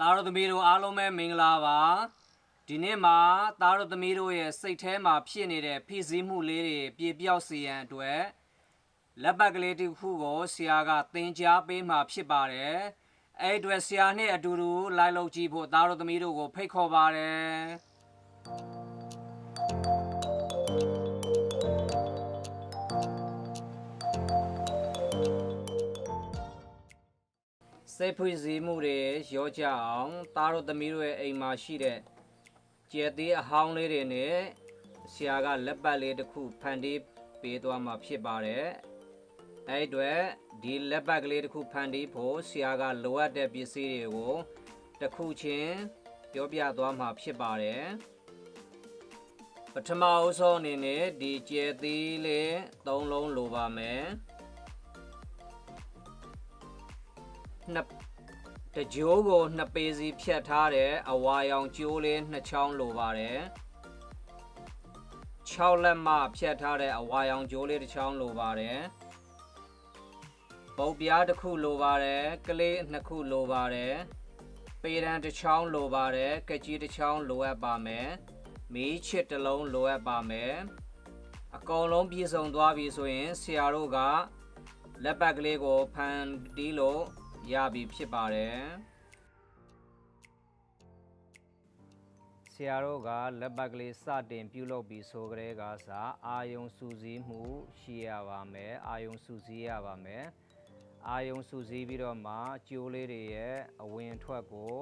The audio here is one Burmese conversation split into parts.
သားတို့သမီးတို့အားလုံးပဲမင်္ဂလာပါဒီနေ့မှာသားတို့သမီးတို့ရဲ့စိတ်ထဲမှာဖြစ်နေတဲ့ဖိစီးမှုလေးတွေပြေပြောက်စေရန်အတွက်လက်ပတ်ကလေးတစ်ခုကိုဆရာကသင်ကြားပေးမှာဖြစ်ပါတယ်အဲ့အတွက်ဆရာနဲ့အတူတူလိုက်လုပ်ကြည့်ဖို့သားတို့သမီးတို့ကိုဖိတ်ခေါ်ပါတယ်စိတ်ဖိစီးမှုတွေရောကြအောင်သားတို့သမီးတို့ရဲ့အိမ်မှာရှိတဲ့ကျဲသေးအဟောင်းလေးတွေနဲ့ဆရာကလက်ပတ်လေးတစ်ခုဖန်တီးပေးသွားမှာဖြစ်ပါတယ်အဲ့အတွက်ဒီလက်ပတ်ကလေးတစ်ခုဖန်တီးဖို့ဆရာကလိုအပ်တဲ့ပစ္စည်းတွေကိုတစ်ခုချင်းပြောပြသွားမှာဖြစ်ပါတယ်ပထမအဆုံးအနေနဲ့ဒီကျဲသေးလေး၃လုံးလိုပါမယ်တကြိုးကို2ပေစီဖြတ်ထားတဲ့အဝါရောင်ကြိုးလေး2ချောင်းလိုပါတယ်6လက်မဖြတ်ထားတဲ့အဝါရောင်ကြိုးလေး1ချောင်းလိုပါတယ်ပုပ်ပြားတစ်ခုလိုပါတယ်ကလေး2ခုလိုပါတယ်ပေရန်1ချောင်းလိုပါတယ်ကကြီး1ချောင်းလိုအပ်ပါမယ်မီးချစ်တစ်လုံးလိုအပ်ပါမယ်အကုန်လုံးပြည့်စုံသွားပြီဆိုရင်ဆရာတို့ကလက်ပတ်ကလေးကိုဖန်တီးလို့ရပြီဖြစ်ပါတယ်ဆရာတို့ကလက်ပတ်ကလေးစတင်ပြုလုပ်ပြီးဆိုကြတဲ့ကစားအာယုံစူးစီးမှုရှိရပါမယ်အာယုံစူးစီးရပါမယ်အာယုံစူးစီးပြီးတော့မှကျိုးလေးတွေရဲ့အဝင်ထွက်ကို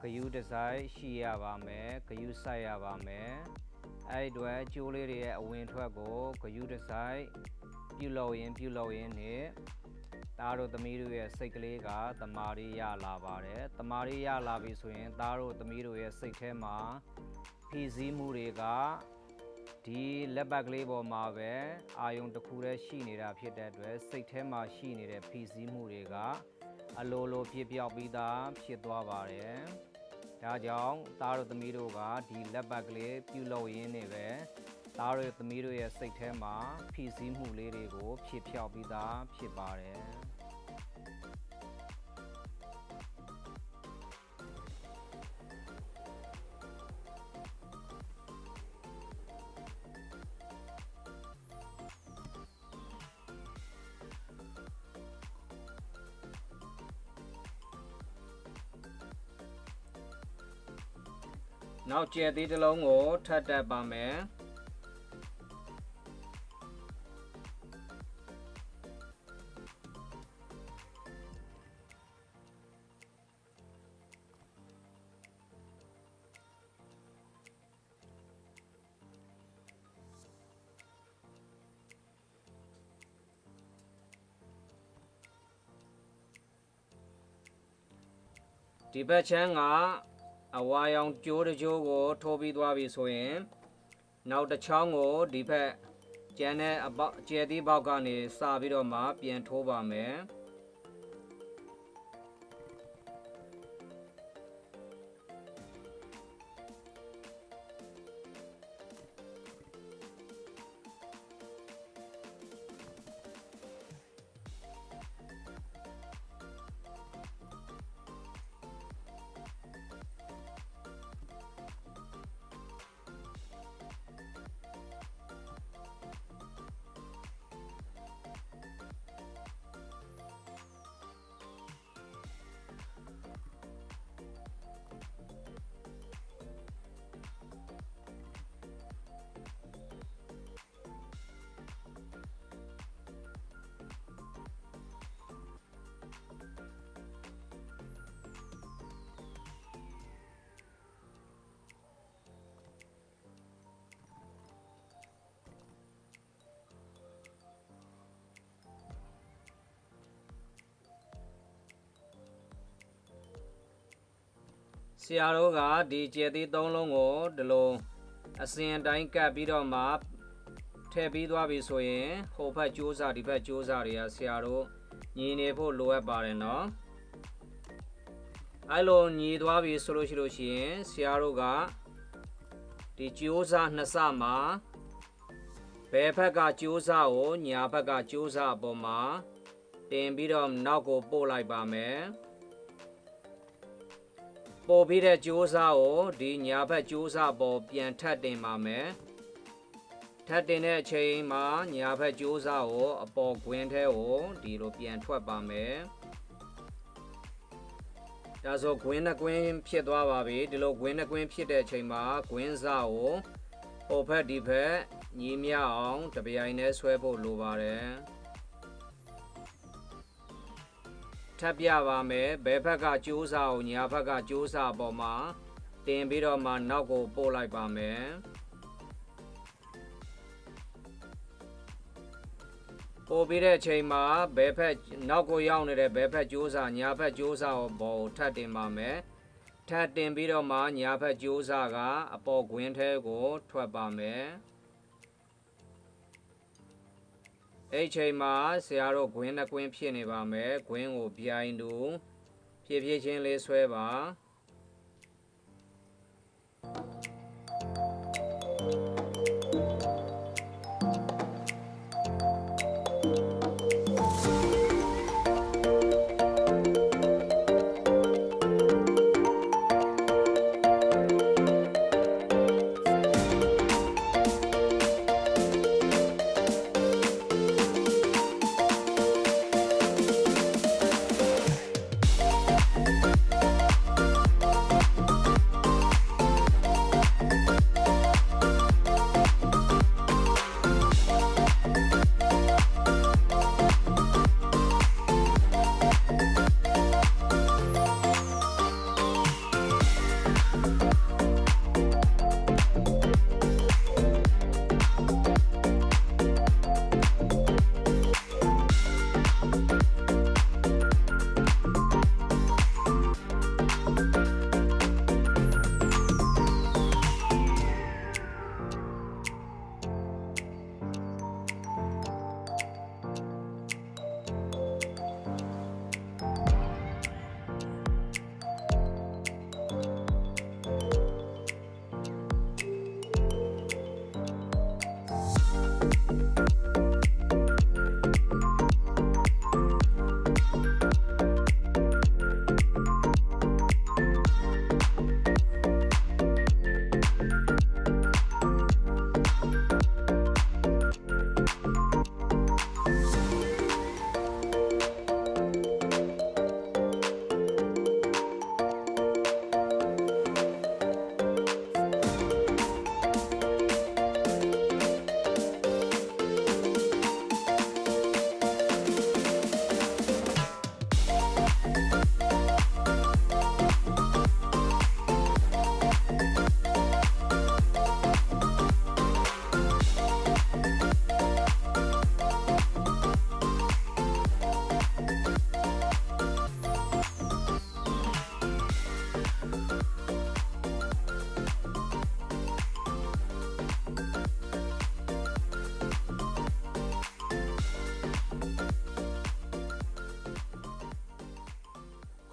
ဂယုဒီဇိုင်းရှိရပါမယ်ဂယုစိုက်ရပါမယ်အဲ့အတွက်ကျိုးလေးတွေရဲ့အဝင်ထွက်ကိုဂယုဒီဇိုင်းပြုလုပ်ရင်းနဲ့သားတို့သမီးတို့ရဲ့စိတ်ကလေးကတမာရီရလာပါတယ်တမာရီရလာပြီဆိုရင်သားတို့သမီးတို့ရဲ့စိတ်ထဲမှာဖိစီးမှုတွေကဒီလက်ပတ်ကလေးပေါ်မှာပဲအာယုံတစ်ခုတည်းရှိနေတာဖြစ်တဲ့အတွက်စိတ်ထဲမှာရှိနေတဲ့ဖိစီးမှုတွေကအလိုလိုပြပြောက်ပြီးသားဖြစ်သွားပါတယ်ဒါကြောင့်သားတို့သမီးတို့ကဒီလက်ပတ်ကလေးပြုလုပ်ရင်းနဲ့ပဲသားတို့သမီးတို့ရဲ့စိတ်ထဲမှာဖိစီးမှုလေးတွေကိုဖြစ်ဖြောက်ပြီးသားဖြစ်ပါတယ်နောက်ကျဲသေးတစ်လုံးကိုထပ်တက်ပါမယ်ဒီဘက်ချမ်းကအဝါရောင်ကြိုးတစ်ကြိုးကိုထိုးပြီးသွားပြီဆိုရင်နောက်တစ်ချောင်းကိုဒီဘက်ကျန်တဲ့အပေါက်ကျဲသီးပေါက်ကနေစပြီးတော့မှပြန်ထိုးပါမယ်ဆရာတို့ကဒီကျဲသီး3လုံးကိုဒီလိုအစဉ်အတိုင်းကပ်ပြီးတော့မှထည့်ပြီးသွားပြီဆိုရင်ဟိုဘက်ကြိုးစားဒီဘက်ကြိုးစားတွေကဆရာတို့ညီနေဖို့လိုအပ်ပါတယ်နော်အဲ့လိုညီသွားပြီဆိုလို့ရှိရင်ဆရာတို့ကဒီကြိုးစား2စမှာဘယ်ဘက်ကကြိုးစားကိုညာဘက်ကကြိုးစားအပေါ်မှာတင်ပြီးတော့နောက်ကိုပို့လိုက်ပါမယ် ပေါ်ပြီးတဲ့ကြိုးစားကိုဒီညာဘက်ကြိုးစားပေါ်ပြန်ထပ်တင်ပါမယ်ထပ်တင်တဲ့အချိန်မှာညာဘက်ကြိုးစားကိုအပေါ်ကွင်းထဲကိုဒီလိုပြန်ထွက်ပါမယ်ဒါဆိုကွင်းနှစ်ကွင်းဖြစ်သွားပါပြီဒီလိုကွင်းနှစ်ကွင်းဖြစ်တဲ့အချိန်မှာကွင်းစားကိုဟိုဘက်ဒီဘက်ညီမျှအောင်တပြိုင်တည်းဆွဲဖို့လိုပါတယ်ထပ်ပြပါမယ်ဘယ်ဘက်ကကြိုးစားကိုညာဘက်ကကြိုးစားပေါ်မှာတင်ပြီးတော့မှနောက်ကိုပို့လိုက်ပါမယ်ပို့ပြီးတဲ့အချိန်မှာဘယ်ဘက်နောက်ကိုရောက်နေတဲ့ဘယ်ဘက်ကြိုးစားညာဘက်ကြိုးစားကိုပေါ်ထပ်တင်ပါမယ်ထပ်တင်ပြီးတော့မှညာဘက်ကြိုးစားကအပေါ်ကွင်းထဲကိုထွက်ပါမယ်အဲ့ချိန်မှာဆရာတို့ကွင်းနှစ်ကွင်းဖြစ်နေပါမယ်ကွင်းကိုပြိုင်တူဖြည်းဖြည်းချင်းလေးဆွဲပါ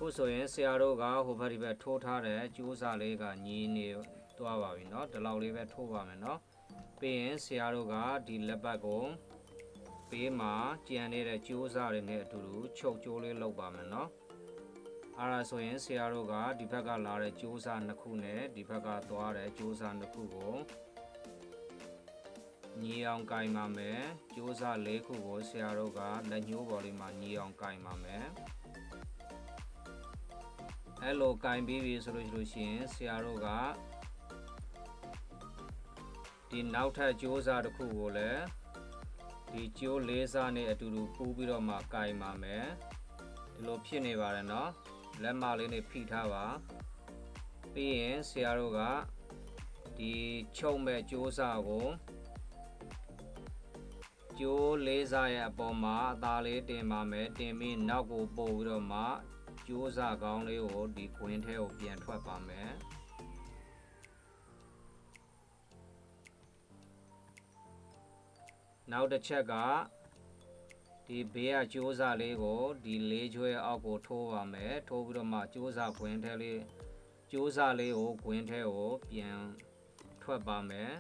ခုဆိုရင်ဆရာတို့ကဟိုဘက်ဒီဘက်ထိုးထားတဲ့ကြိုးစားလေးကညီးနေသွားပါပြီเนาะဒီလောက်လေးပဲထိုးပါမယ်เนาะပြီးရင်ဆရာတို့ကဒီလက်ပတ်ကိုဘေးမှာကြံနေတဲ့ကြိုးစားတွေနဲ့အတူတူချုပ်ကြိုးလေးလုပ်ပါမယ်เนาะအဲ့ဒါဆိုရင်ဆရာတို့ကဒီဘက်ကလာတဲ့ကြိုးစားနှစ်ခုနဲ့ဒီဘက်ကသွားတဲ့ကြိုးစားနှစ်ခုကိုညီအောင်ကင်ပါမယ်ကြိုးစား၄ခုကိုဆရာတို့ကလက်ညှိုးပေါ်လေးမှာညီအောင်ကင်ပါမယ်အဲ့လိုကင်ပြီးပြီဆိုလို့ရှိရင်ဆရာတို့ကဒီနောက်ထပ်ကြိုးစားတစ်ခုကိုလည်းဒီကြိုးလေးစားနဲ့အတူတူပူးပြီးတော့မှကင်ပါမယ်ဒီလိုဖြစ်နေပါတယ်เนาะလက်မလေးနဲ့ဖိထားပါပြီးရင်ဆရာတို့ကဒီချုပ်မဲ့ကြိုးစားကိုကြိုးလေးစားရဲ့အပေါ်မှာအသားလေးတင်ပါမယ်တင်ပြီးနောက်ကိုပို့ပြီးတော့မှကြိုးစားကောင်းလေးကိုဒီကွင်းထဲကိုပြန်ထွက်ပါမယ်နောက်တစ်ချက်ကဒီဘေးကကြိုးစားလေးကိုဒီလေးကျွဲအောက်ကိုထိုးပါမယ်ထိုးပြီးတော့မှကြိုးစားကွင်းထဲလေးကြိုးစားလေးကိုကွင်းထဲကိုပြန်ထွက်ပါမယ်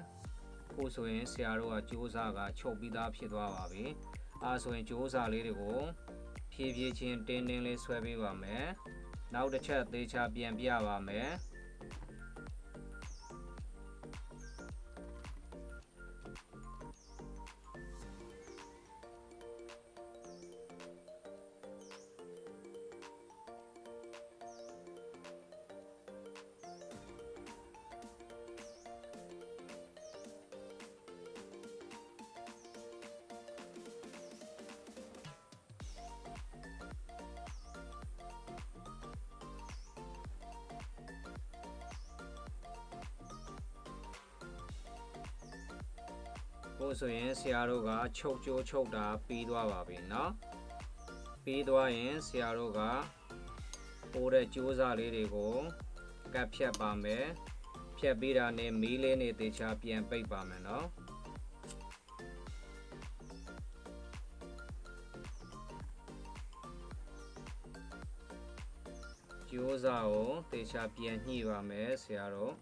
ခုဆိုရင်ဆရာတို့ကကြိုးစားကချုပ်ပြီးသားဖြစ်သွားပါပြီအဲဆိုရင်ကြိုးစားလေးတွေကိုဖြည်းဖြည်းချင်းတင်းတင်းလေးဆွဲပေးပါမယ် နောက်တစ်ချက်သေချာပြန်ပြပါမယ်ကိုဆိုရင်ဆရာတို့ကချုပ်ကြိုးချုပ်တာပြီးသွားပါပြီเนาะပြီးသွားရင်ဆရာတို့ကပိုးတဲ့ကြိုးစားလေးတွေကိုကပ်ဖြတ်ပါမယ်ဖြတ်ပြီးတာနဲ့မီးလေးနဲ့တေချာပြန်ပိတ်ပါမယ်เนาะကြိုးစားကိုတေချာပြန်ညှိပါမယ်ဆရာတို့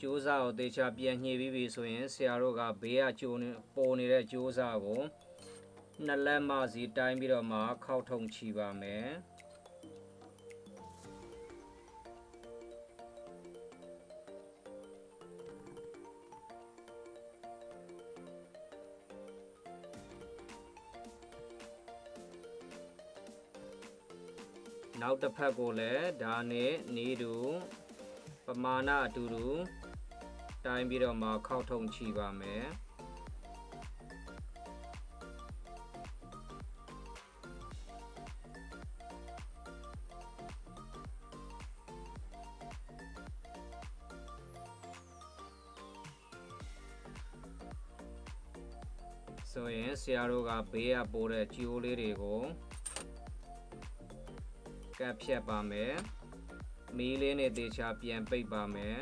ကြိုးစားကိုတေချာပြန်ညှိပြီးပြီဆိုရင်ဆရာတို့ကဘေးကကျိုးပေါ်နေတဲ့ကြိုးစားကိုနှစ်လက်မစီတိုင်းပြီးတော့မှခောက်ထုံချီပါမယ်နောက်တစ်ဖက်ကိုလည်းဒါနဲ့နေတူပမာဏအတူတူတိုင်းပြီးတော့မှခောက်ထုံချီပါမယ်ဆိုရင်ဆရာတို့ကဘေးကပိုးတဲ့ကြိုးလေးတွေကိုကပ်ဖြတ်ပါမယ်မီးလေးနဲ့တေချာပြန်ပိတ်ပါမယ်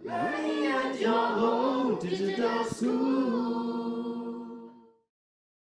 Learning at your home, digital school.